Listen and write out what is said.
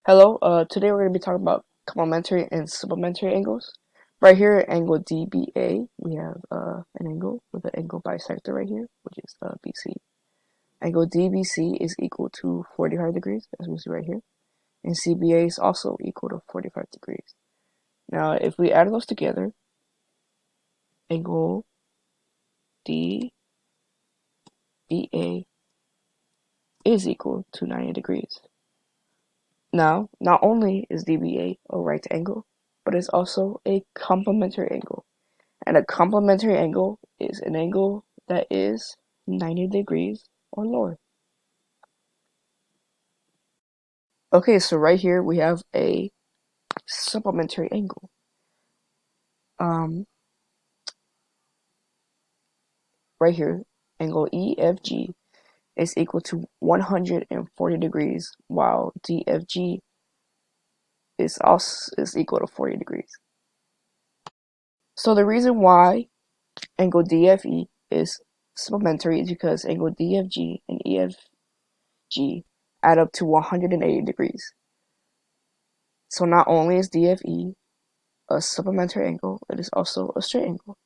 Hello, today we're going to be talking about complementary and supplementary angles. Right here at angle DBA, we have an angle with an angle bisector right here, which is BC. Angle DBC is equal to 45 degrees, as we see right here, and CBA is also equal to 45 degrees. Now, if we add those together, angle DBA is equal to 90 degrees. Now, not only is DBA a right angle, but it's also a complementary angle. And a complementary angle is an angle that is 90 degrees or lower. Okay, so right here we have a supplementary angle. Um, right here, angle EFG is equal to 140 degrees, while DFG is equal to 40 degrees. So the reason why angle DFE is supplementary is because angle DFG and EFG add up to 180 degrees. So not only is DFE a supplementary angle, it is also a straight angle.